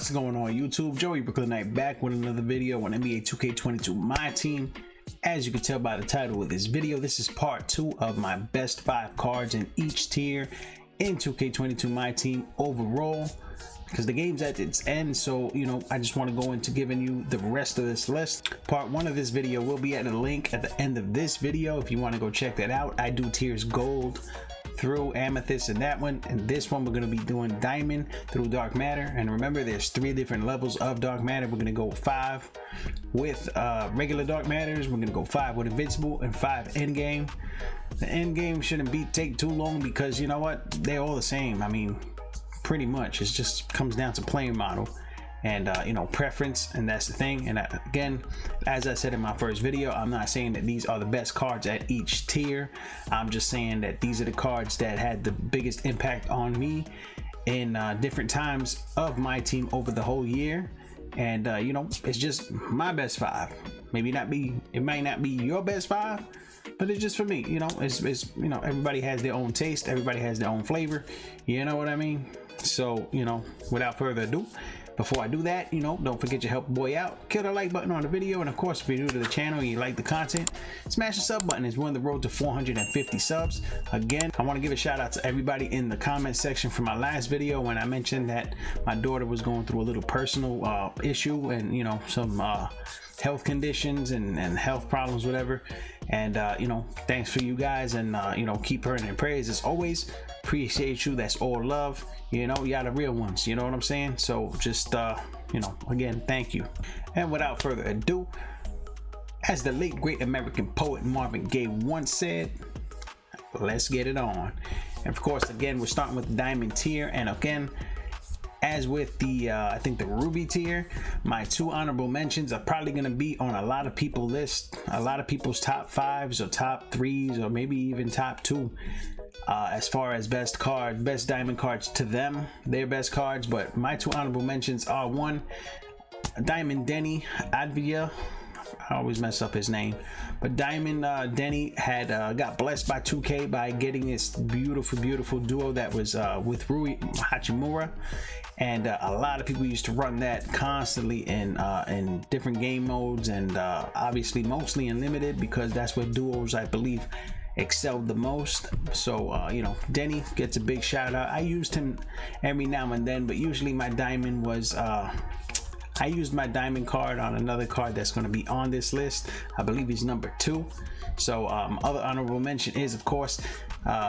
What's going on YouTube? Joey Brooklynite back with another video on NBA 2k22 Myteam. As you can tell by the title of this video, this is part 2 of my best 5 cards in each tier in 2k22 Myteam overall, because the game's at its end. So I just want to go into giving you the rest of this list. Part 1 of this video will be at a link at the end of this video if you want to go check that out. I do tiers gold through amethyst and that one, and this one we're going to be doing diamond through dark matter. And remember, there's 3 different levels of dark matter. We're going to go 5 with regular dark matters, we're going to go 5 with invincible, and 5 endgame. The endgame shouldn't take too long, because you know what, they're all the same. I mean, pretty much it just comes down to playing model and preference, and that's the thing. And again, as I said in my first video, I'm not saying that these are the best cards at each tier. I'm just saying that these are the cards that had the biggest impact on me in different times of my team over the whole year. And it's just my best 5. It might not be your best 5, but it's just for me. It's everybody has their own taste, everybody has their own flavor, you know what I mean? So without further ado, before I do that, don't forget to help a boy out. Kill the like button on the video, and of course, if you're new to the channel and you like the content, smash the sub button. As we're on the road to 450 subs. Again, I want to give a shout out to everybody in the comment section for my last video when I mentioned that my daughter was going through a little personal issue and some health conditions and health problems, whatever. And thanks for you guys, and keep her in your prayers as always. Appreciate you. That's all love. Y'all the real ones, you know what I'm saying? So just again, thank you. And without further ado, as the late great American poet Marvin Gaye once said, let's get it on. And of course, again, we're starting with the diamond tier. And again, as with the I think the ruby tier, my 2 honorable mentions are probably going to be on a lot of people's list, a lot of people's top 5s or top 3s, or maybe even top 2 as far as best diamond cards to them, their best cards. But my 2 honorable mentions are 1, Diamond Denny Advia. I always mess up his name, but Diamond Denny had got blessed by 2K by getting this beautiful duo that was with Rui Hachimura, and a lot of people used to run that constantly in different game modes, and obviously mostly in limited, because that's where duos, I believe, excelled the most. So Denny gets a big shout out. I used him every now and then, but usually my diamond was I used my diamond card on another card that's going to be on this list. I believe he's number 2. So other honorable mention is, of course,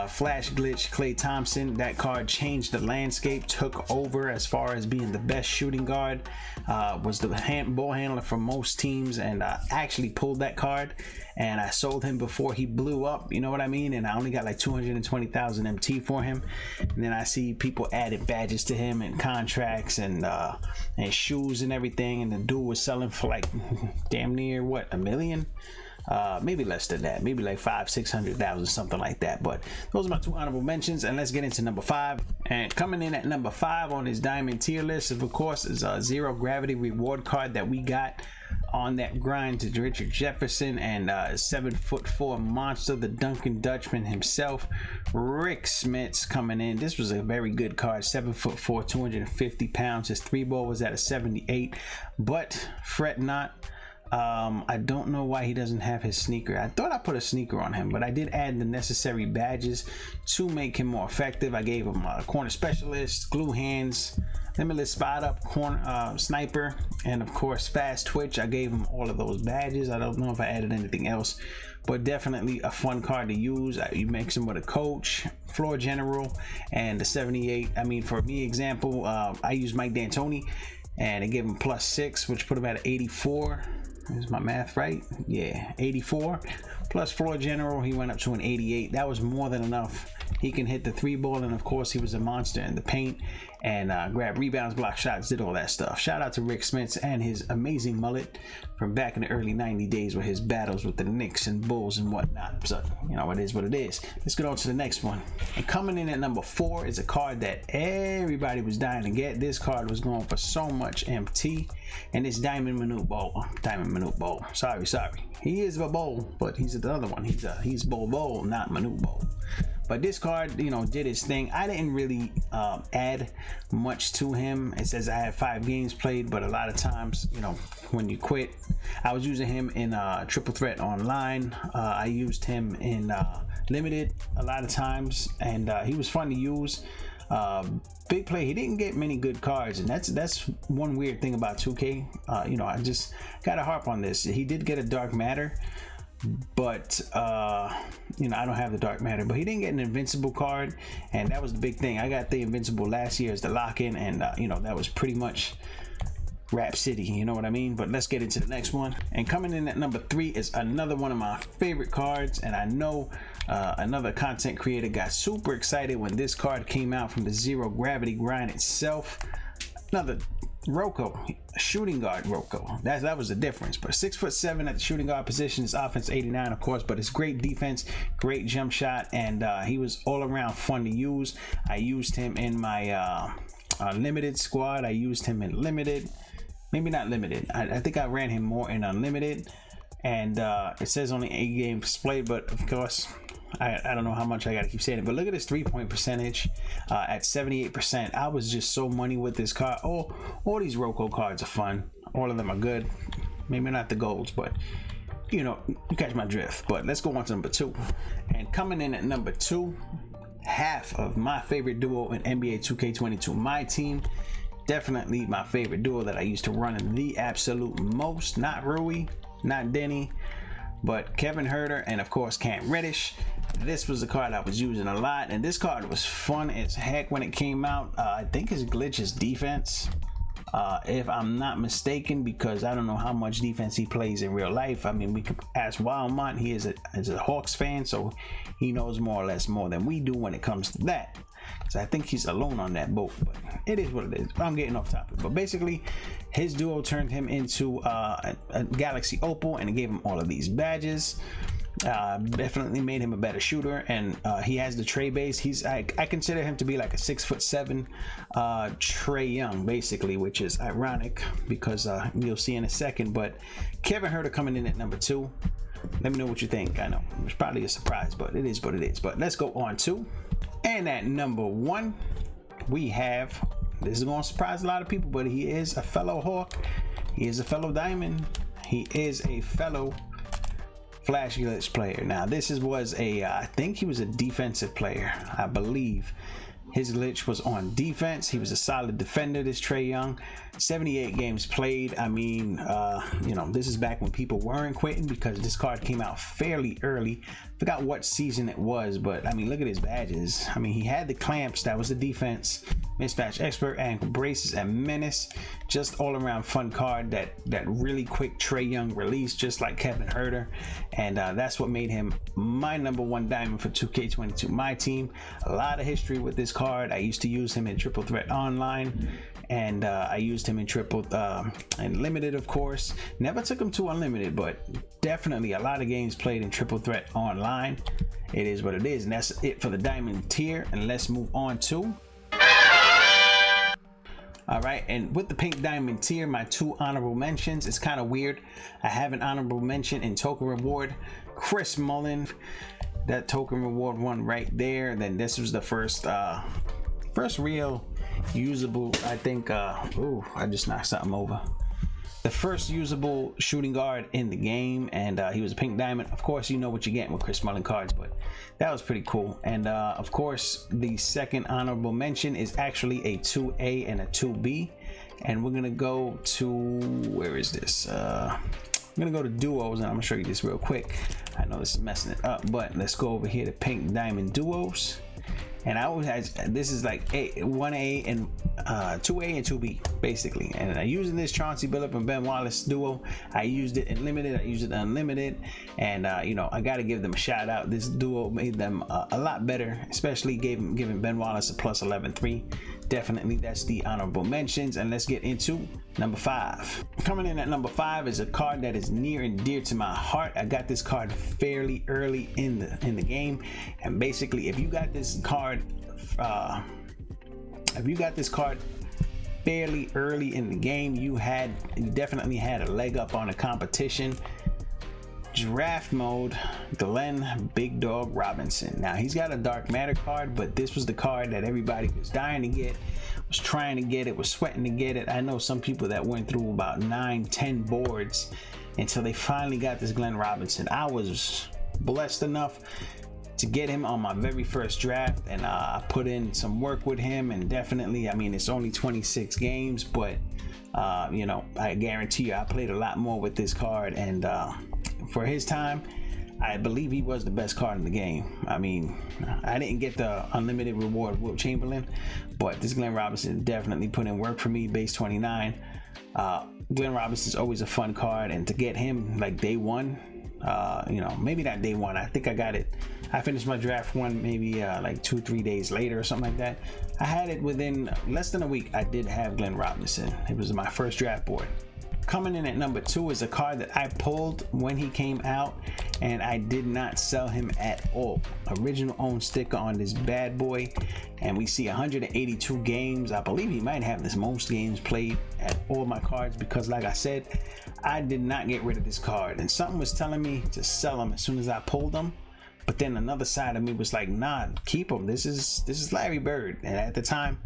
Flash Glitch Klay Thompson. That card changed the landscape, took over as far as being the best shooting guard, was the ball handler for most teams, and I actually pulled that card and I sold him before he blew up, you know what I mean? And I only got like 220,000 MT for him. And then I see people added badges to him and contracts and shoes and everything, and the dude was selling for like damn near what, $1 million? Maybe less than that, maybe like 500,000-600,000, something like that. But those are my 2 honorable mentions, and let's get into number 5. And coming in at number 5 on his diamond tier list, of course, is a zero gravity reward card that we got on that grind to Richard Jefferson, and 7'4" monster, the Duncan Dutchman himself, Rick Smits, coming in. This was a very good card. 7'4", 250 pounds. His 3-ball was at a 78, but fret not. I don't know why he doesn't have his sneaker. I thought I put a sneaker on him, but I did add the necessary badges to make him more effective. I gave him a corner specialist, glue hands, limitless spot up, corner sniper, and of course fast twitch. I gave him all of those badges. I don't know if I added anything else, but definitely a fun card to use. You mix him with a coach, floor general, and the 78. I mean, for me example, I used Mike D'Antoni, and I gave him +6, which put him at 84. Is my math right? Yeah, 84 plus floor general, he went up to an 88. That was more than enough. He can hit the 3-ball, and of course he was a monster in the paint, and grab rebounds, block shots, did all that stuff. Shout out to Rick Smits and his amazing mullet from back in the early 90 days with his battles with the Knicks and Bulls and whatnot. So it is what it is. Let's get on to the next one. And coming in at number 4 is a card that everybody was dying to get. This card was going for so much MT, and it's Diamond Manute Bol. Sorry, he is a Bol, but he's the other one. He's Bol, not Manute Bol. But this card, you know, did its thing. I didn't really add much to him. It says I had 5 games played, but a lot of times, you know, when you quit, I was using him in triple threat online. I used him in limited a lot of times, and he was fun to use. Big play. He didn't get many good cards, and that's one weird thing about 2K. You know, I just gotta harp on this. He did get a dark matter, but you know, I don't have the dark matter, but he didn't get an invincible card, and that was the big thing. I got the invincible last year as the lock-in, and you know, that was pretty much Rap City, you know what I mean? But let's get into the next one. And coming in at number 3 is another one of my favorite cards, and I know another content creator got super excited when this card came out from the Zero Gravity grind itself. Another Rocco, shooting guard Rocco. That was the difference. But 6'7" at the shooting guard position. His offense 89, of course, but it's great defense, great jump shot, and he was all around fun to use. I used him in my limited squad. I used him in limited, maybe not limited. I think I ran him more in unlimited, and it says only 8 games played, but of course I don't know how much I gotta keep saying it, but look at his 3-point percentage at 78%. I was just so money with this card. All these Rocco cards are fun. All of them are good. Maybe not the golds, but you know, you catch my drift. But let's go on to number 2. And coming in at number 2, half of my favorite duo in NBA 2K22 Myteam. Definitely my favorite duo that I used to run in the absolute most. Not Rui, not Denny, but Kevin Huerter, and of course Cam Reddish. This was the card I was using a lot, and this card was fun as heck when it came out. I think his glitch is defense, if I'm not mistaken, because I don't know how much defense he plays in real life. I mean, we could ask Wildmont. He is a Hawks fan, so he knows more or less more than we do when it comes to that. So I think he's alone on that boat, but it is what it is. I'm getting off topic, but basically his duo turned him into a Galaxy Opal, and it gave him all of these badges. Definitely made him a better shooter, and he has the Trey base. I consider him to be like a 6'7" Trey Young, basically, which is ironic because you'll see in a second. But Kevin Huerter coming in at number 2. Let me know what you think. I know it's probably a surprise, but it is what it is. But let's go on to, and at number 1 we have, this is going to surprise a lot of people, but he is a fellow Hawk, he is a fellow Diamond, he is a fellow Flash Glitch player. Now this was a I think he was a defensive player. I believe his glitch was on defense. He was a solid defender, this Trey Young. 78 games played. I mean, you know, this is back when people weren't quitting, because this card came out fairly early. Forgot what season it was, but I mean, look at his badges. I mean, he had the clamps, that was the defense, mismatch expert, ankle braces, and menace. Just all around fun card. That really quick Trey Young release, just like Kevin Huerter, and that's what made him my number 1 diamond for 2K22 Myteam. A lot of history with this card. I used to use him in triple threat online, and I used him in triple and limited, of course. Never took him to unlimited, but definitely a lot of games played in triple threat online. It is what it is, and that's it for the diamond tier. And let's move on to, all right, and with the pink diamond tier, my 2 honorable mentions. It's kind of weird. I have an honorable mention in token reward, Chris Mullin. That token reward one right there. Then this was the first real usable, I think, ooh, I just knocked something over. The first usable shooting guard in the game, and he was a pink diamond. Of course, you know what you're getting with Chris Mullin cards, but that was pretty cool. And of course, the second honorable mention is actually a 2A and a 2B, and we're gonna go to, where is this? I'm gonna go to duos, and I'm gonna show you this real quick. I know this is messing it up, but let's go over here to pink diamond duos. And I always had, this is like 1A and 2A and 2B basically. And I'm using this Chauncey Billups and Ben Wallace duo. I used it in limited, I used it unlimited, and you know, I got to give them a shout out. This duo made them a lot better, especially giving Ben Wallace a plus 11-3. Definitely, that's the honorable mentions. And let's get into number 5. Coming in at number 5 is a card that is near and dear to my heart. I got this card fairly early in the game, and basically, if you got this card fairly early in the game, you definitely had a leg up on the competition. draft mode, Glenn Big Dog Robinson. Now he's got a dark matter card, but this was the card that everybody was dying to get, was trying to get it, was sweating to get it. I know some people that went through about 9-10 boards until they finally got this Glenn Robinson. I was blessed enough to get him on my very first draft, and I put in some work with him, and definitely, I mean, it's only 26 games, but you know, I guarantee you I played a lot more with this card, and for his time, I believe he was the best card in the game. I mean, I didn't get the unlimited reward of Wilt Chamberlain, but this Glenn Robinson definitely put in work for me. Base 29. Glenn Robinson's always a fun card, and to get him like day one, you know, maybe not day one. I think I got it. I finished my draft one maybe like 2-3 days later or something like that. I had it within less than a week. I did have Glenn Robinson. It was my first draft board. Coming in at number 2 is a card that I pulled when he came out, and I did not sell him at all. Original own sticker on this bad boy, and we see 182 games. I believe he might have this most games played at all my cards, because like I said, I did not get rid of this card, and something was telling me to sell him as soon as I pulled him. But then another side of me was like, nah, keep him. This is Larry Bird, and at the time,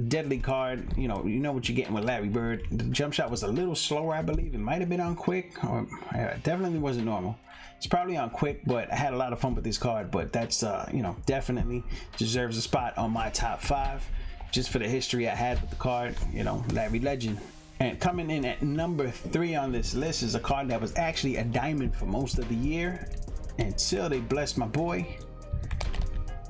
deadly card. You know what you're getting with Larry Bird. The jump shot was a little slower, I believe. It might have been on quick, or definitely wasn't normal. It's probably on quick, but I had a lot of fun with this card. But that's you know, definitely deserves a spot on my top 5, just for the history I had with the card. You know, Larry Legend. And coming in at number 3 on this list is a card that was actually a diamond for most of the year, until they blessed my boy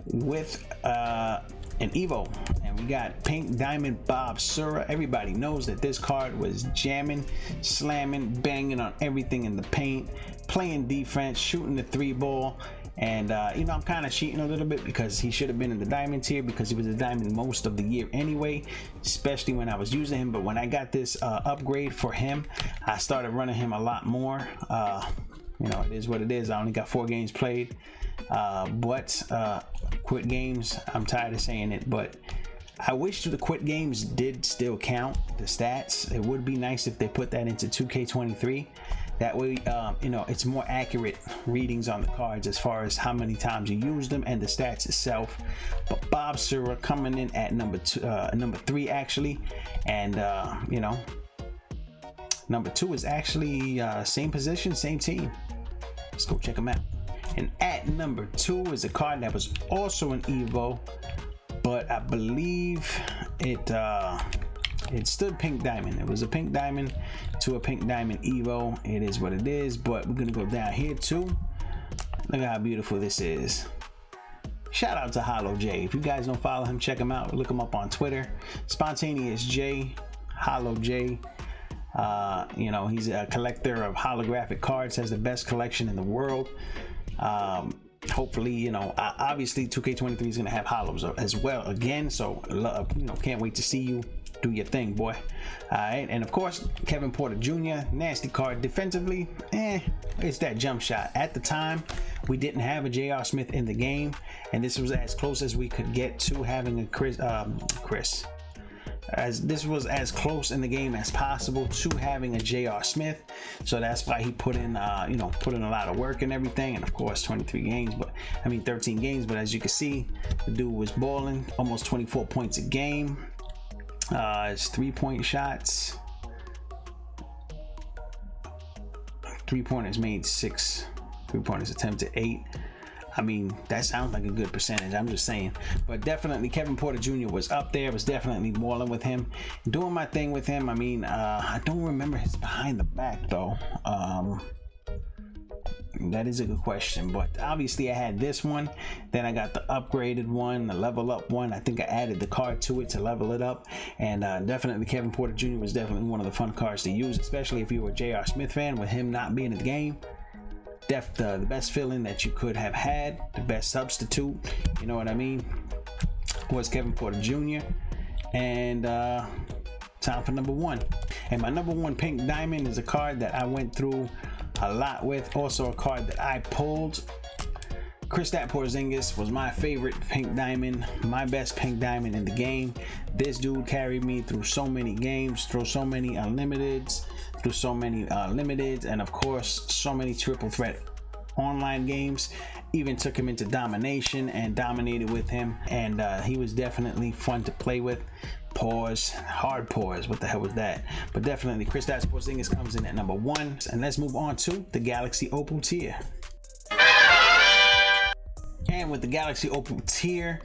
with an Evo, and we got Pink Diamond Bob Sura. Everybody knows that this card was jamming, slamming, banging on everything in the paint, playing defense, shooting the 3-ball, and you know, I'm kind of cheating a little bit because he should have been in the diamond tier, because he was a diamond most of the year anyway, especially when I was using him. But when I got this upgrade for him, I started running him a lot more. You know, it is what it is. I only got 4 games played, but quit games, I'm tired of saying it, but I wish the quit games did still count the stats. It would be nice if they put that into 2k23. That way, you know, it's more accurate readings on the cards as far as how many times you use them and the stats itself. But Bob Sura coming in at number 3 actually, and you know, number 2 is actually same position, same team. Let's go check them out. And at number 2 is a card that was also an Evo, but I believe it stood Pink Diamond. It was a Pink Diamond to a Pink Diamond Evo. It is what it is, but we're gonna go down here too. Look at how beautiful this is. Shout out to Hollow J. If you guys don't follow him, check him out. Look him up on Twitter. Spontaneous J, Hollow J. You know, he's a collector of holographic cards, has the best collection in the world. Hopefully, you know, obviously 2k23 is going to have hollows as well again, so you know, can't wait to see you do your thing, boy. All right, and of course, Kevin Porter Jr., nasty card. Defensively, it's that jump shot. At the time, we didn't have a J.R. Smith in the game, and this was as close as we could get to having a this was as close in the game as possible to having a J.R. Smith, so that's why he put in you know, put in a lot of work and everything. And of course 13 games, but as you can see, the dude was balling, almost 24 points a game. His 3-point shots, 3-pointers made 6, 3-pointers attempted 8. I mean, that sounds like a good percentage, I'm just saying. But definitely Kevin Porter Jr. was up there. Was definitely balling with him, doing my thing with him. I mean, I don't remember his behind the back though. That is a good question, but obviously I had this one, then I got the upgraded one, the level up one. I think I added the card to it to level it up, and definitely Kevin Porter Jr. was definitely one of the fun cards to use, especially if you were a J.R. Smith fan. With him not being in the game, the best feeling that you could have had, the best substitute, you know what I mean, was Kevin Porter Jr. And time for number 1. And my number 1 Pink Diamond is a card that I went through a lot with, also a card that I pulled Kristaps Porzingis was my favorite pink diamond, my best pink diamond in the game. This dude carried me through so many games, through so many unlimiteds, and of course so many triple threat online games. Even took him into domination and dominated with him, and he was definitely fun to play with. Pause, hard pause, what the hell was that? But definitely Kristaps Porzingis comes in at number 1. And let's move on to the Galaxy Opal tier. And with the Galaxy Opal tier,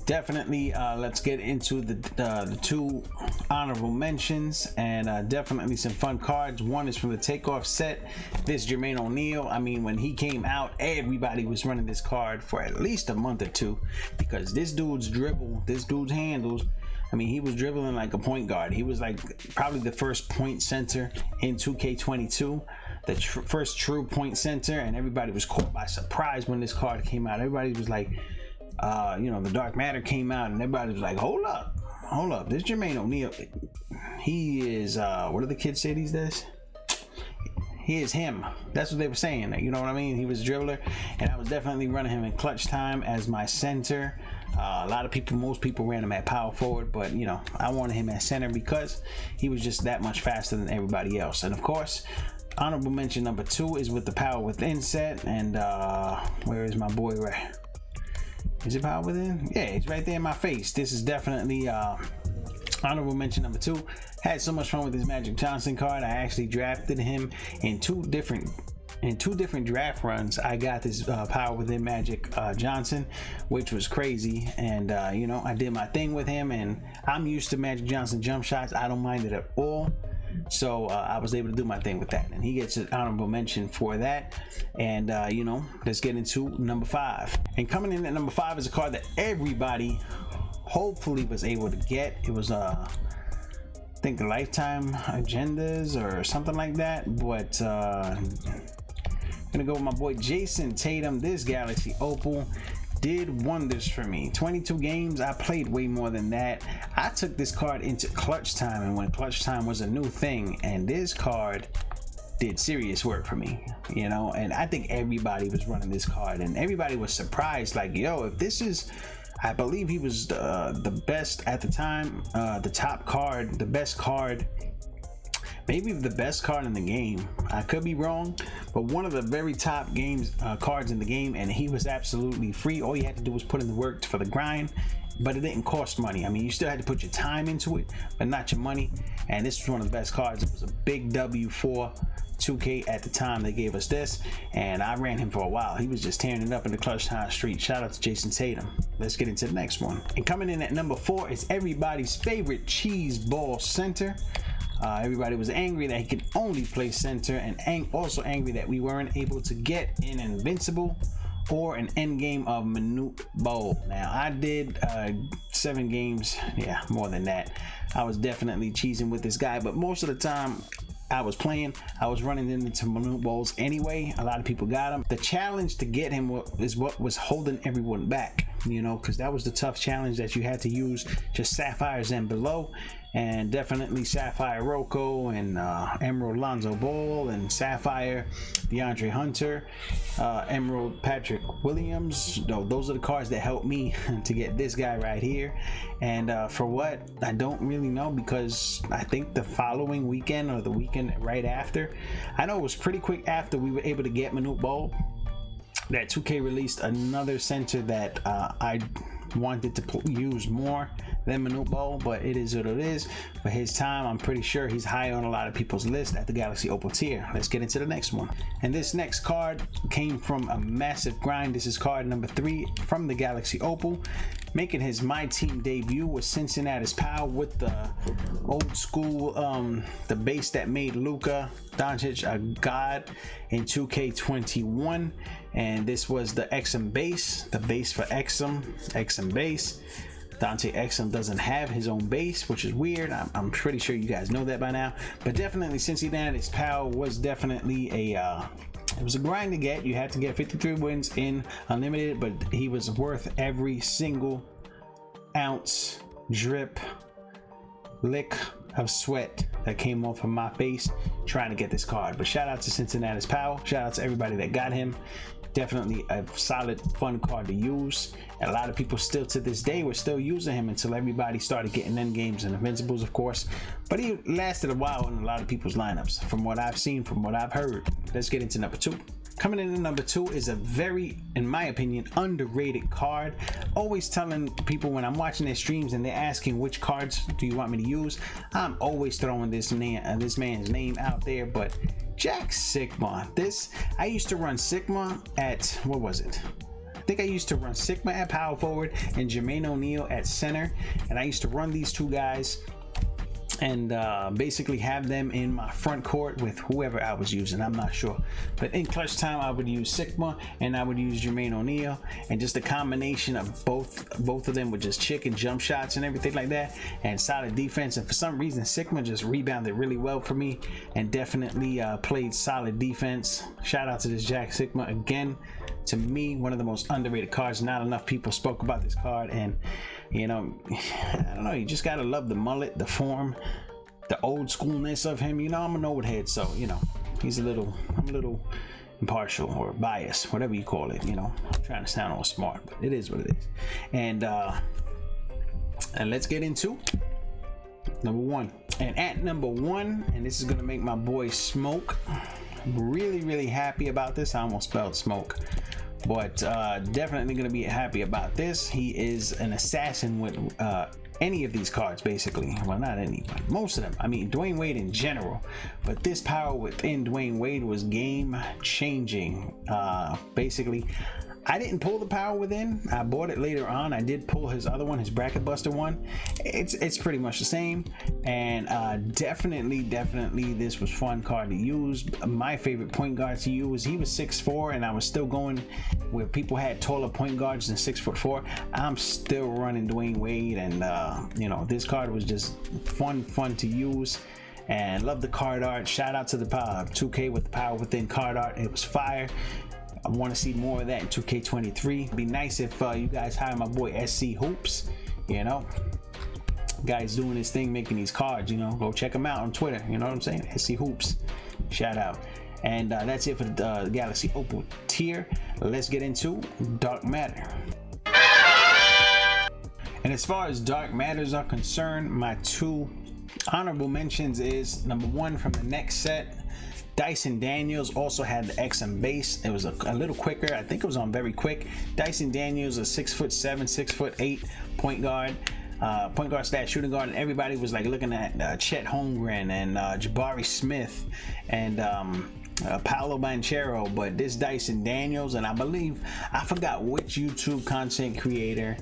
definitely let's get into the 2 honorable mentions, and definitely some fun cards. One is from the takeoff set, this Jermaine O'Neal. I mean, when he came out, everybody was running this card for at least a month or 2, because this dude's dribble, this dude's handles, I mean, he was dribbling like a point guard. He was like probably the first point center in 2K22, the first true point center, and everybody was caught by surprise when this card came out. Everybody was like, you know, the Dark Matter came out, and everybody was like, hold up, this Jermaine O'Neal, he is, what do the kids say these days? He is him. That's what they were saying, you know what I mean? He was a dribbler, and I was definitely running him in clutch time as my center. A lot of people, most people ran him at power forward, but you know, I wanted him at center because he was just that much faster than everybody else. And of course, honorable mention number 2 is with the Power Within set, and where is my boy? Right, is it Power Within? Yeah, it's right there in my face. This is definitely honorable mention number 2. Had so much fun with this Magic Johnson card. I actually drafted him in two different draft runs. I got this Power Within Magic Johnson, which was crazy, and you know, I did my thing with him, and I'm used to Magic Johnson jump shots. I don't mind it at all, so I was able to do my thing with that, and he gets an honorable mention for that. And you know, let's get into number 5. And coming in at number 5 is a card that everybody hopefully was able to get. It was I think Lifetime Agendas or something like that, but gonna go with my boy Jason Tatum. This Galaxy Opal did wonders for me. 22 games, I played way more than that. I took this card into clutch time, and when clutch time was a new thing, and this card did serious work for me, you know. And I think everybody was running this card, and everybody was surprised, like, yo, if this is, I believe he was the best at the time, the top card, the best card, maybe the best card in the game. I could be wrong, but one of the very top cards in the game, and he was absolutely free. All you had to do was put in the work for the grind, but it didn't cost money. I mean, you still had to put your time into it, but not your money. And this was one of the best cards. It was a big W for 2K at the time. They gave us this, and I ran him for a while. He was just tearing it up in the clutch time street. Shout out to Jason Tatum. Let's get into the next one. And coming in at number 4 is everybody's favorite cheese ball center. Everybody was angry that he could only play center, and also angry that we weren't able to get an Invincible or an Endgame of Manute Bol. Now, I did 7 games, yeah, more than that. I was definitely cheesing with this guy, but most of the time I was running into Manute Bols anyway. A lot of people got him. The challenge to get him is what was holding everyone back, you know, because that was the tough challenge, that you had to use just Sapphires and below. And definitely Sapphire Rocco and Emerald Lonzo Ball and Sapphire DeAndre Hunter, Emerald Patrick Williams. Those are the cards that helped me to get this guy right here. And for what, I don't really know, because I think the following weekend or the weekend right after, I know it was pretty quick after we were able to get Manute Bol, that 2K released another center that I wanted to use more than Manute Bol, but it is what it is. For his time, I'm pretty sure he's high on a lot of people's list at the Galaxy Opal tier. Let's get into the next one. And this next card came from a massive grind. This is card number 3 from the Galaxy Opal, making his Myteam debut with Cincinnati's Power, with the old school, the base that made Luka Doncic a god in 2K21. And this was the Exum base, the base for Exum base. Dante Exum doesn't have his own base, which is weird. I'm pretty sure you guys know that by now. But definitely Cincinnati's Power was definitely it was a grind to get. You had to get 53 wins in Unlimited, but he was worth every single ounce, drip, lick of sweat that came off of my face trying to get this card. But shout out to Cincinnati's Power. Shout out to everybody that got him. Definitely a solid, fun card to use. And a lot of people still to this day were still using him until everybody started getting end games and invincibles, of course. But he lasted a while in a lot of people's lineups, from what I've seen, from what I've heard. Let's get into number 2. Coming in at number 2 is a very, in my opinion, underrated card. Always telling people when I'm watching their streams and they're asking which cards do you want me to use, I'm always throwing this man's name out there. But Jack Sigma, I used to run Sigma at, what was it? I think I used to run Sigma at power forward and Jermaine O'Neal at center, and I used to run these two guys and basically have them in my front court with whoever I was using. I'm not sure, but in clutch time I would use Sigma and I would use Jermaine O'Neal, and just a combination of both of them with just chicken jump shots and everything like that, and solid defense. And for some reason Sigma just rebounded really well for me and definitely played solid defense. Shout out to this Jack Sigma again. To me, one of the most underrated cards. Not enough people spoke about this card, and you know, I don't know, you just gotta love the mullet, the form, the old schoolness of him. You know, I'm an old head, so you know, I'm a little impartial or biased, whatever you call it. You know, I'm trying to sound all smart, but it is what it is. And let's get into number 1. And at number 1, and this is gonna make my boy Smoke really happy about this. I almost spelled smoke, but definitely gonna be happy about this. He is an assassin with any of these cards, basically. Well, not any, but most of them. I mean, Dwayne Wade in general, but this power within Dwayne Wade was game changing. Basically, I didn't pull the power within. I bought it later on. I did pull his other one, his bracket buster one. It's pretty much the same, and definitely this was fun card to use. My favorite point guard to use. He was 6'4", and I was still going where people had taller point guards than 6'4". I'm still running Dwayne Wade, and you know, this card was just fun to use. And love the card art. Shout out to the 2K with the power within card art. It was fire. I want to see more of that in 2K23. It'd be nice if you guys hire my boy SC Hoops. You know, guy's doing his thing, making these cards. You know, go check him out on Twitter. You know what I'm saying? SC Hoops. Shout out. And that's it for the Galaxy Opal tier. Let's get into Dark Matter. And as far as Dark Matters are concerned, my 2 honorable mentions is number 1 from the next set. Dyson Daniels also had the XM base. It was a little quicker. I think it was on very quick. Dyson Daniels, a 6'7", 6'8" point guard / shooting guard, and everybody was like looking at Chet Holmgren and Jabari Smith and Paolo Banchero, but this Dyson Daniels, and I forgot which YouTube content creator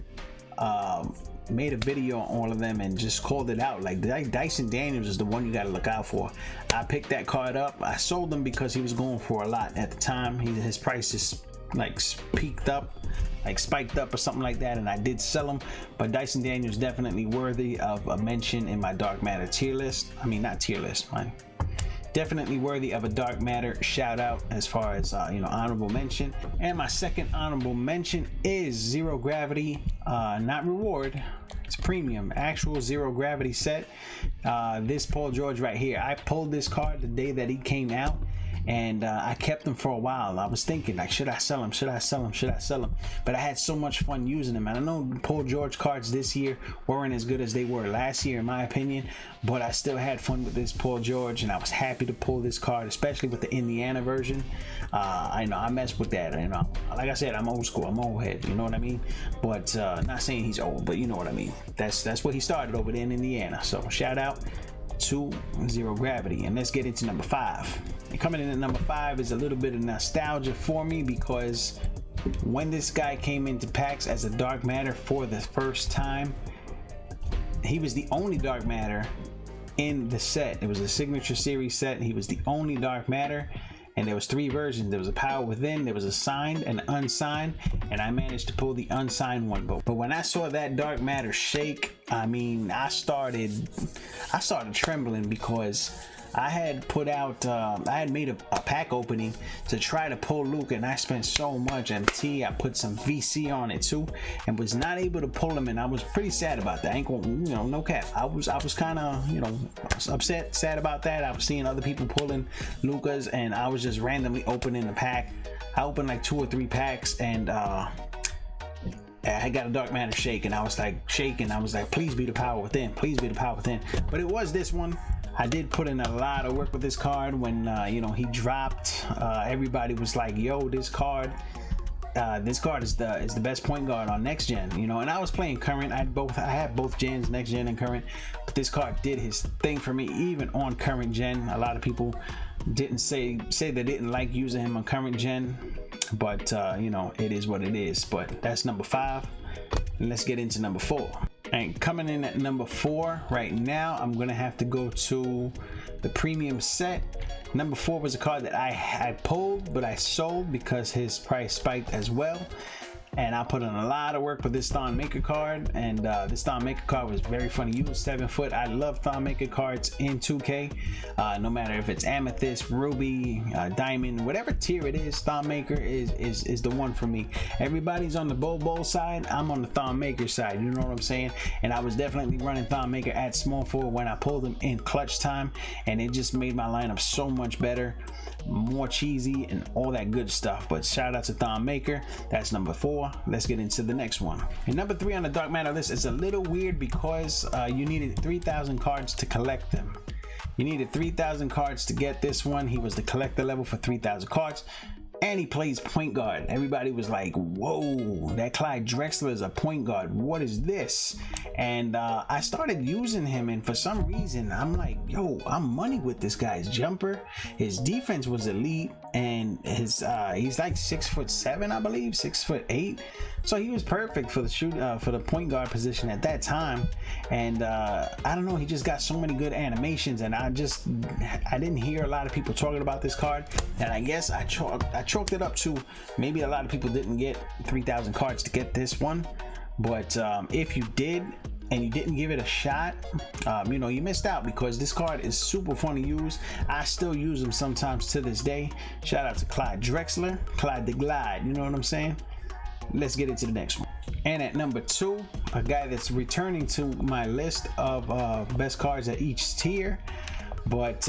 made a video on all of them and just called it out. Like, Dyson Daniels is the one you got to look out for. I picked that card up. I sold him because he was going for a lot at the time. His price is like peaked up, like spiked up or something like that, and I did sell him. But Dyson Daniels definitely worthy of a mention in my Dark Matter tier list. I mean, not tier list, man. Definitely worthy of a Dark Matter shout out as far as you know, honorable mention. And my second honorable mention is Zero Gravity, not reward, it's premium, actual Zero Gravity set. This Paul George right here, I pulled this card the day that he came out, and I kept him for a while. I was thinking, like, should I sell him? But I had so much fun using him. And I know Paul George cards this year weren't as good as they were last year, in my opinion, but I still had fun with this Paul George, and I was happy to pull this card, especially with the Indiana version. I know I messed with that. You know, like I said, I'm old school, I'm old head, you know what I mean? But not saying he's old, but you know what I mean. That's what he started over there in Indiana. So shout out to Zero Gravity. And let's get into number 5. And coming in at number 5 is a little bit of nostalgia for me, because when this guy came into packs as a Dark Matter for the first time, he was the only Dark Matter in the set. It was a signature series set. He was the only Dark Matter, and there was 3 versions. There was a power within, there was a signed and an unsigned, and I managed to pull the unsigned one. But when I saw that Dark Matter shake, I mean, I started trembling, because I had put out, I had made a pack opening to try to pull Luke, and I spent so much MT. I put some VC on it too, and was not able to pull him, and I was pretty sad about that. I ain't gonna, you know, no cap. I was kind of, you know, upset, sad about that. I was seeing other people pulling Lucas, and I was just randomly opening the pack. I opened like 2 or 3 packs, and I got a dark matter shake, and I was like shaking. I was like, please be the power within, please be the power within. But it was this one. I did put in a lot of work with this card. When you know, he dropped, everybody was like, yo, this card is the best point guard on next gen, you know. And I was playing current. I had both gens, next gen and current, but this card did his thing for me even on current gen. A lot of people didn't say they didn't like using him on current gen, but you know, it is what it is. But that's number 5, and let's get into number 4. And coming in at number 4 right now, I'm gonna have to go to the premium set. Number 4 was a card that I pulled, but I sold because his price spiked as well. And I put in a lot of work with this Thon Maker card, and this Thon Maker card was very fun to use. 7 foot. I love Thon Maker cards in 2K. No matter if it's Amethyst, Ruby, Diamond, whatever tier it is, Thon Maker is the one for me. Everybody's on the Bowl side. I'm on the Thon Maker side. You know what I'm saying? And I was definitely running Thon Maker at small forward when I pulled him in clutch time, and it just made my lineup so much better, more cheesy, and all that good stuff. But shout out to Thon Maker. That's number 4. Let's get into the next one. And number 3 on the dark matter list is a little weird because you needed 3,000 cards to collect them. You needed 3,000 cards to get this one. He was the collector level for 3,000 cards, and he plays point guard. Everybody was like, whoa, that Clyde Drexler is a point guard, what is this? And I started using him, and for some reason I'm like, yo, I'm money with this guy's jumper. His defense was elite, and his he's like 6'7", I believe, 6'8", so he was perfect for the for the point guard position at that time. And I don't know, he just got so many good animations, and I didn't hear a lot of people talking about this card, and I guess I chalked it up to maybe a lot of people didn't get 3,000 cards to get this one. But if you did and you didn't give it a shot, you know, you missed out, because this card is super fun to use. I still use them sometimes to this day. Shout out to Clyde Drexler, Clyde the Glide, you know what I'm saying? Let's get into the next one. And at number 2, a guy that's returning to my list of best cards at each tier, but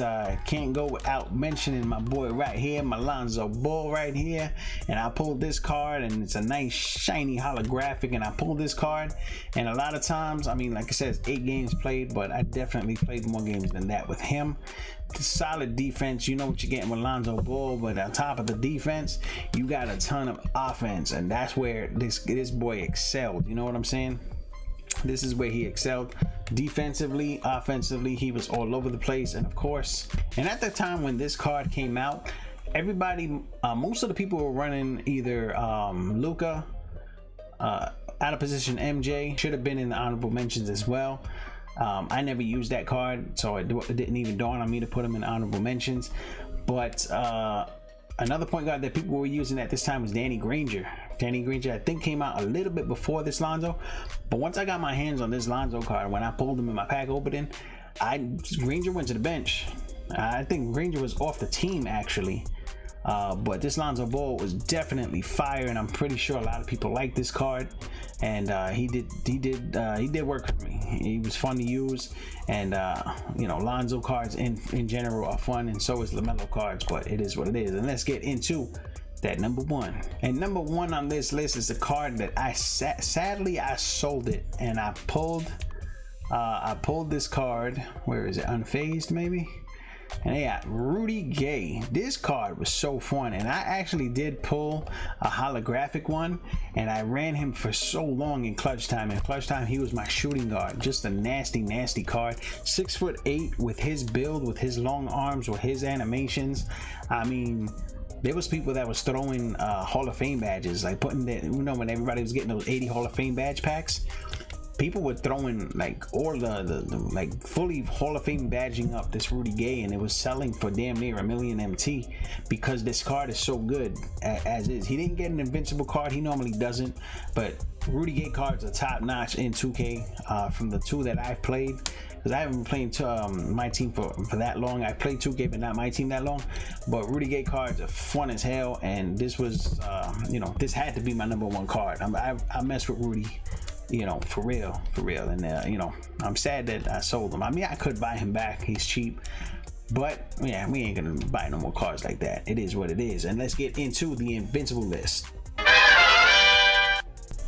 can't go without mentioning my boy right here, my Lonzo Ball right here. And I pulled this card, and it's a nice shiny holographic, and I pulled this card, and a lot of times, I mean, like I said, it's 8 games played, but I definitely played more games than that with him. Solid defense, you know what you're getting with Lonzo Ball, but on top of the defense, you got a ton of offense, and that's where this boy excelled. You know what I'm saying? This is where he excelled. Defensively, offensively, he was all over the place. And of course, and at the time when this card came out, everybody, most of the people were running either Luka, out of position MJ, should have been in the honorable mentions as well. I never used that card, so it didn't even dawn on me to put him in honorable mentions. But another point guard that people were using at this time was Danny Granger. Danny Granger, I think, came out a little bit before this Lonzo, but once I got my hands on this Lonzo card, when I pulled him in my pack opening, Granger went to the bench. I think Granger was off the team actually. But this Lonzo Ball was definitely fire, and I'm pretty sure a lot of people like this card. And he did work for me. He was fun to use, and you know, Lonzo cards in general are fun, and so is LaMelo cards. But it is what it is. And let's get into that number 1. And number 1 on this list is a card that sadly I sold it, and I pulled this card. Where is it? Unfazed maybe. And they got Rudy Gay. This card was so fun, and I actually did pull a holographic one, and I ran him for so long in clutch time. In clutch time, he was my shooting guard. Just a nasty card. 6'8" with his build, with his long arms, with his animations. I mean, there was people that was throwing Hall of Fame badges, like putting that, you know, when everybody was getting those 80 Hall of Fame badge packs. People were throwing like all the like fully Hall of Fame badging up this Rudy Gay, and it was selling for damn near $1 million MT, because this card is so good as is. He didn't get an invincible card, he normally doesn't, but Rudy Gay cards are top notch in 2K from the 2 that I've played, because I haven't been playing Myteam for that long. I played 2K but not Myteam that long, but Rudy Gay cards are fun as hell, and this was you know, this had to be my number 1 card. I mess with Rudy, you know, for real. And you know, I'm sad that I sold him. I mean, I could buy him back, he's cheap, But yeah, we ain't gonna buy no more cards like that. It is what it is. And let's get into the Invincible list.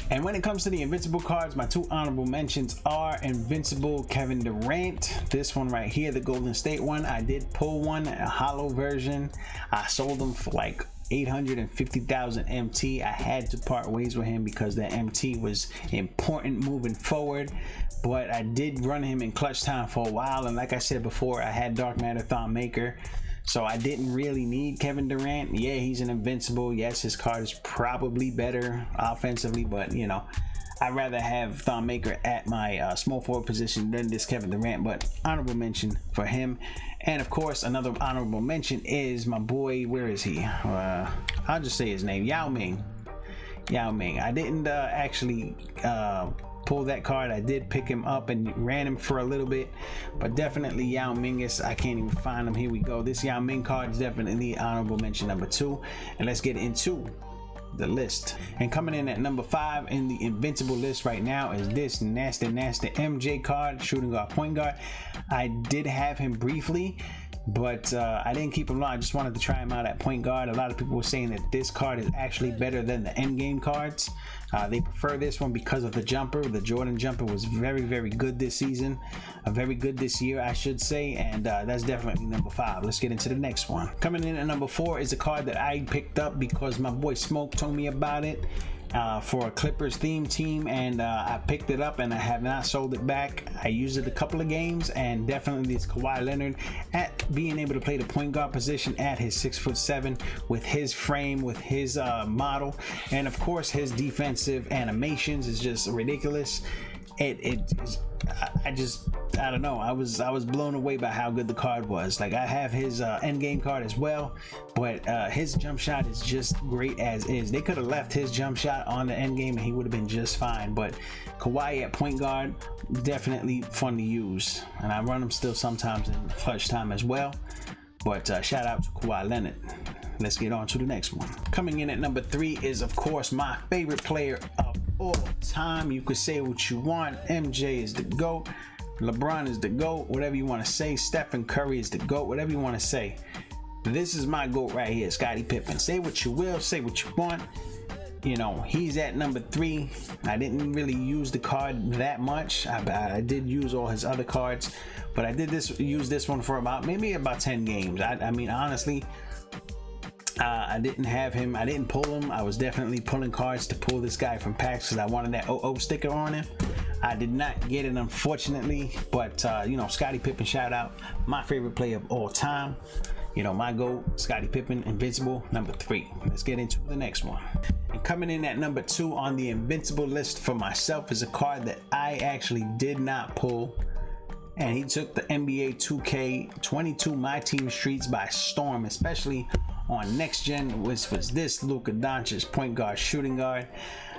And when it comes to the Invincible cards, my two honorable mentions are Invincible Kevin Durant. This one right here, the Golden State one. I did pull one, a hollow version. I sold them for like 850,000 MT. I had to part ways with him because that MT was important moving forward. But I did run him in clutch time for a while. And like I said before, I had Dark Matter Thon Maker. So I didn't really need Kevin Durant. Yeah, he's an Invincible. Yes, his card is probably better offensively, but you know, I'd rather have Thon Maker at my small forward position than this Kevin Durant. But honorable mention for him. And of course, another honorable mention is my boy. Where is he? I'll just say his name, Yao Ming. Yao Ming. I didn't actually pull that card. I did pick him up and ran him for a little bit, but definitely Yao Mingus. I can't even find him. Here we go. This Yao Ming card is definitely honorable mention number 2. And let's get into the list. And coming in at number 5 in the Invincible list right now is this nasty MJ card, shooting guard, point guard. I did have him briefly, but I didn't keep him long. I just wanted to try him out at point guard. A lot of people were saying that this card is actually better than the Endgame cards. They prefer this one because of the jumper. The Jordan jumper was very good this season, very good this year, I should say, and that's definitely number 5. Let's get into the next one. Coming in at number 4 is a card that I picked up because my boy Smoke told me about it. For a Clippers theme team, and I picked it up and I have not sold it back. I used it a couple of games, and definitely it's Kawhi Leonard at being able to play the point guard position at his 6'7" with his frame, with his model, and of course his defensive animations is just ridiculous. I don't know. I was blown away by how good the card was. Like, I have his Endgame card as well, but his jump shot is just great as is. They could have left his jump shot on the Endgame and he would have been just fine. But Kawhi at point guard, definitely fun to use, and I run him still sometimes in clutch time as well. But shout out to Kawhi Leonard. Let's get on to the next one. Coming in at number 3 is, of course, my favorite player of all time. You could say what you want. MJ is the GOAT. LeBron is the GOAT. Whatever you want to say. Stephen Curry is the GOAT. Whatever you want to say. This is my GOAT right here, Scottie Pippen. Say what you will. Say what you want. You know, he's at number 3. I didn't really use the card that much. I did use all his other cards, but I did use this one for maybe about 10 games. I mean, honestly, I didn't have him. I didn't pull him. I was definitely pulling cards to pull this guy from packs because I wanted that 00 sticker on him. I did not get it, unfortunately, but you know, Scottie Pippen, shout out. My favorite player of all time. You know, my GOAT, Scottie Pippen, Invincible, number 3. Let's get into the next one. And coming in at number 2 on the Invincible list for myself is a card that I actually did not pull. And he took the NBA 2k22 Myteam streets by storm, especially on next gen, which was this Luka Doncic point guard, shooting guard.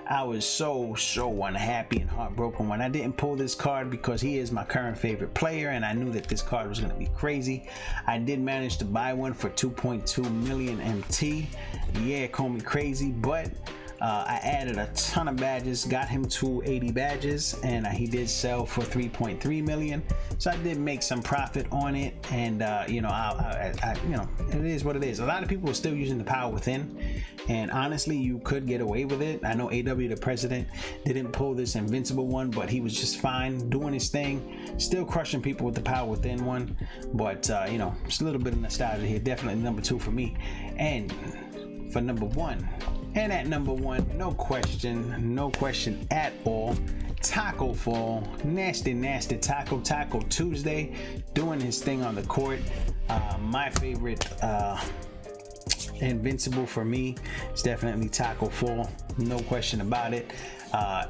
I was so unhappy and heartbroken when I didn't pull this card because he is my current favorite player, and I knew that this card was going to be crazy. I did manage to buy one for 2.2 million MT. Yeah, call me crazy, but I added a ton of badges, got him to 80 badges, and he did sell for 3.3 million. So I did make some profit on it, and you know, you know, it is what it is. A lot of people are still using the power within, and honestly, you could get away with it. I know AW the president didn't pull this Invincible one, but he was just fine doing his thing, still crushing people with the power within one. But you know, it's a little bit of nostalgia here. Definitely number 2 for me. And for number 1. And at number 1, no question at all, Taco Fall, nasty Taco Tuesday, doing his thing on the court. My favorite Invincible for me is definitely Taco Fall, no question about it.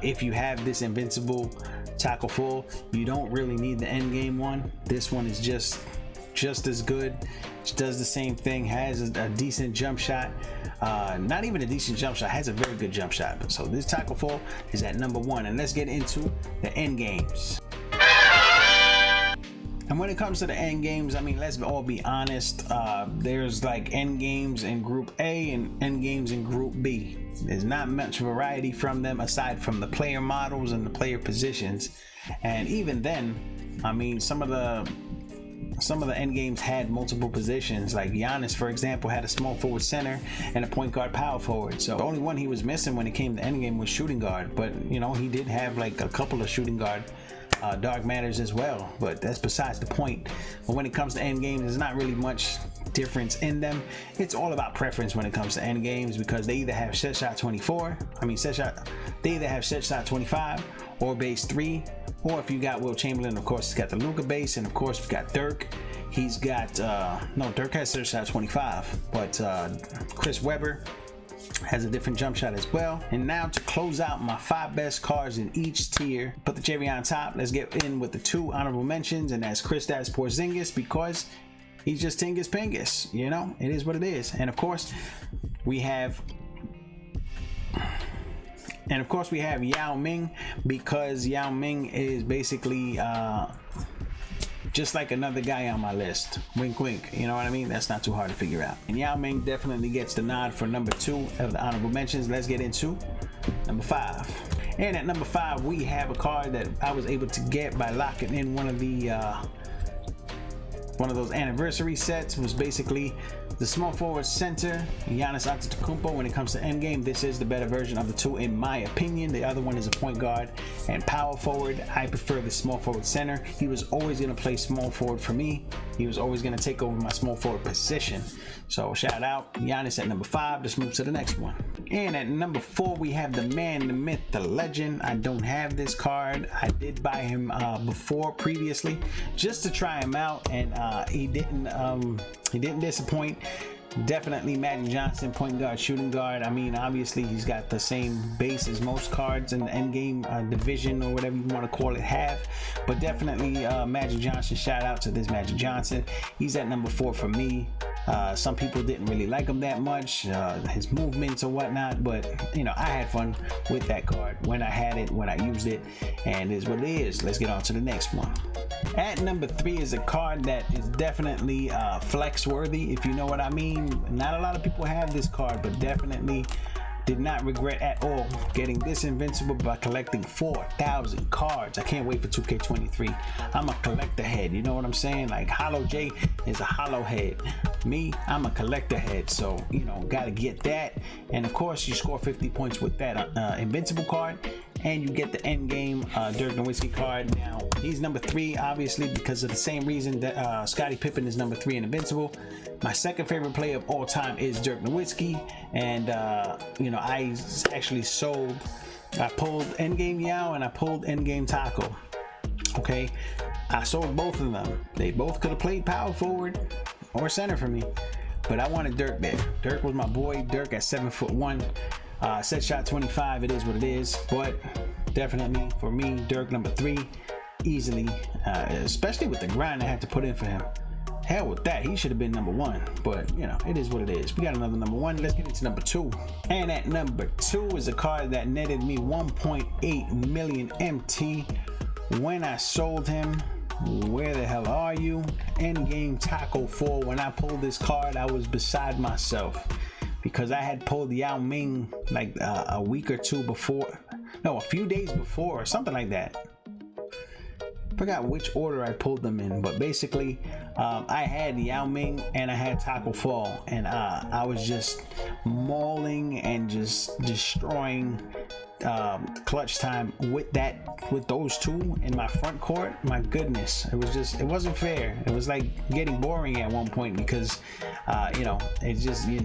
If you have this Invincible Taco Fall, you don't really need the Endgame one. This one is just as good. It does the same thing, has a decent jump shot. Not even a decent jump shot, has a very good jump shot. So this Taco Fall is at number 1, and let's get into the end games. And when it comes to the end games, I mean, let's all be honest. There's like end games in Group A and end games in Group B. There's not much variety from them aside from the player models and the player positions. And even then, I mean, some of the some of the end games had multiple positions. Like Giannis, for example, had a small forward, center, and a point guard, power forward. So the only one he was missing when it came to end game was shooting guard. But you know, he did have like a couple of shooting guard dark matters as well, but that's besides the point. But when it comes to end games, there's not really much difference in them. It's all about preference when it comes to end games, because they either have set shot 24, they either have set shot 25 or base 3, or if you got Will Chamberlain, of course he's got the Luka base, and of course we've got Dirk. He's got no, Dirk has set shot 25, but Chris Webber has a different jump shot as well. And now to close out my 5 best cards in each tier, put the cherry on top, let's get in with the 2 honorable mentions, and that's Kristaps Porzingis, because he's just Tingus Pingus, you know, it is what it is. And of course we have Yao Ming, because Yao Ming is basically just like another guy on my list. Wink wink, you know what I mean? That's not too hard to figure out. And Yao Ming definitely gets the nod for number 2 of the honorable mentions. Let's get into number 5. And at number 5 we have a card that I was able to get by locking in one of those anniversary sets. Was basically the small forward center Giannis Antetokounmpo. When it comes to endgame, this is the better version of the 2 in my opinion. The other one is a point guard and power forward. I prefer the small forward center. He was always going to play small forward for me. He was always going to take over my small forward position. So shout out Giannis at number 5. Let's move to the next one. And at number 4 we have the man, the myth, the legend. I don't have this card. I did buy him previously just to try him out, and he didn't disappoint. Definitely Magic Johnson, point guard, shooting guard. I mean, obviously he's got the same base as most cards in the endgame division, or whatever you want to call it, have. But definitely Magic Johnson. Shout out to this Magic Johnson. He's at number 4 for me. Some people didn't really like him that much, his movements or whatnot, but you know, I had fun with that card when I had it, when I used it, and it is what it is. Let's get on to the next one. At number 3 is a card that is definitely flex worthy, if you know what I mean. Not a lot of people have this card, but definitely did not regret at all getting this Invincible by collecting 4,000 cards. I can't wait for 2K23. I'm a collector head, you know what I'm saying? Like Hollow J is a hollow head. Me, I'm a collector head, so you know, gotta get that. And of course you score 50 points with that Invincible card, and you get the end game Dirk Nowitzki card. Now he's number 3 obviously because of the same reason that Scottie Pippen is number 3 in Invincible. My second favorite player of all time is Dirk Nowitzki, and you know, I actually I pulled endgame Yao and I pulled endgame Taco. Okay, I sold both of them. They both could have played power forward or center for me, but I wanted Dirk there. Dirk was my boy. Dirk at 7'1", set shot 25. It is what it is, but definitely for me, Dirk number 3 easily, especially with the grind I had to put in for him. Hell with that, he should have been number 1, but you know, it is what it is. We got another number 1. Let's get into number 2. And at number 2 is a card that netted me 1.8 million MT when I sold him. Where the hell are you? Endgame Taco 4. When I pulled this card, I was beside myself, because I had pulled Yao Ming like a week or 2 before, no, a few days before or something like that. Forgot which order I pulled them in, but basically I had Yao Ming and I had Taco Fall, and I was just mauling and just destroying clutch time with those 2 in my front court. My goodness, it wasn't fair. It was like getting boring at one point, because you know, it's just, you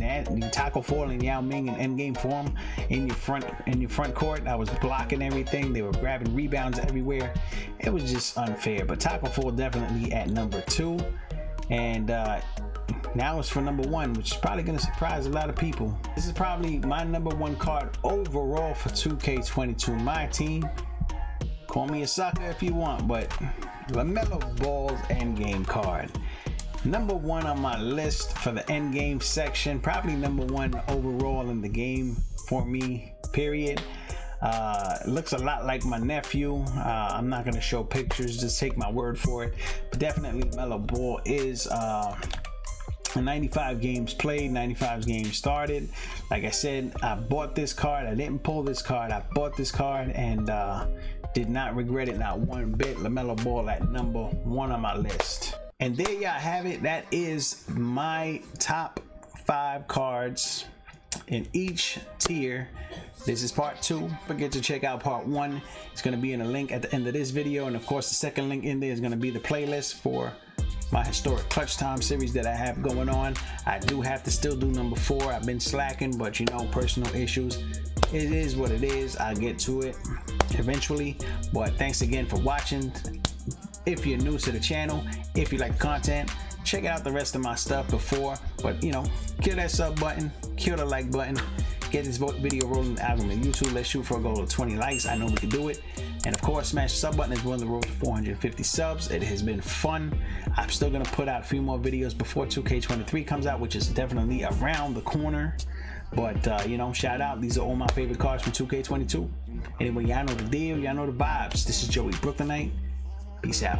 Taco Fall and Yao Ming in endgame form in your front court. I was blocking everything. They were grabbing rebounds everywhere. It was just unfair. But Taco Fall definitely at number 2, and now it's for number 1, which is probably going to surprise a lot of people. This is probably my number 1 card overall for 2K22 Myteam. Call me a sucker if you want, but LaMelo Ball's endgame card. Number 1 on my list for the endgame section. Probably number 1 overall in the game for me, period. Looks a lot like my nephew. I'm not going to show pictures, just take my word for it. But definitely LaMelo Ball is 95 games played, 95 games started. Like I said, I bought this card. I didn't pull this card. I bought this card and did not regret it, not one bit. LaMelo Ball at number 1 on my list. And there y'all have it. That is my top 5 cards in each tier. This is part 2. Don't forget to check out part 1. It's going to be in a link at the end of this video, and of course the second link in there is going to be the playlist for my historic clutch time series that I have going on. I do have to still do number 4. I've been slacking, but you know, personal issues. It is what it is. I'll get to it eventually. But thanks again for watching. If you're new to the channel, if you like the content, check out the rest of my stuff before. But you know, kill that sub button, kill the like button, get this video rolling the algorithm on YouTube. Let's shoot for a goal of 20 likes. I know we can do it. And of course, smash the sub button as we're on the road to 450 subs. It has been fun. I'm still gonna put out a few more videos before 2K23 comes out, which is definitely around the corner. But you know, shout out. These are all my favorite cards from 2K22. Anyway, y'all know the deal. Y'all know the vibes. This is Joey Brooklynite. Peace out.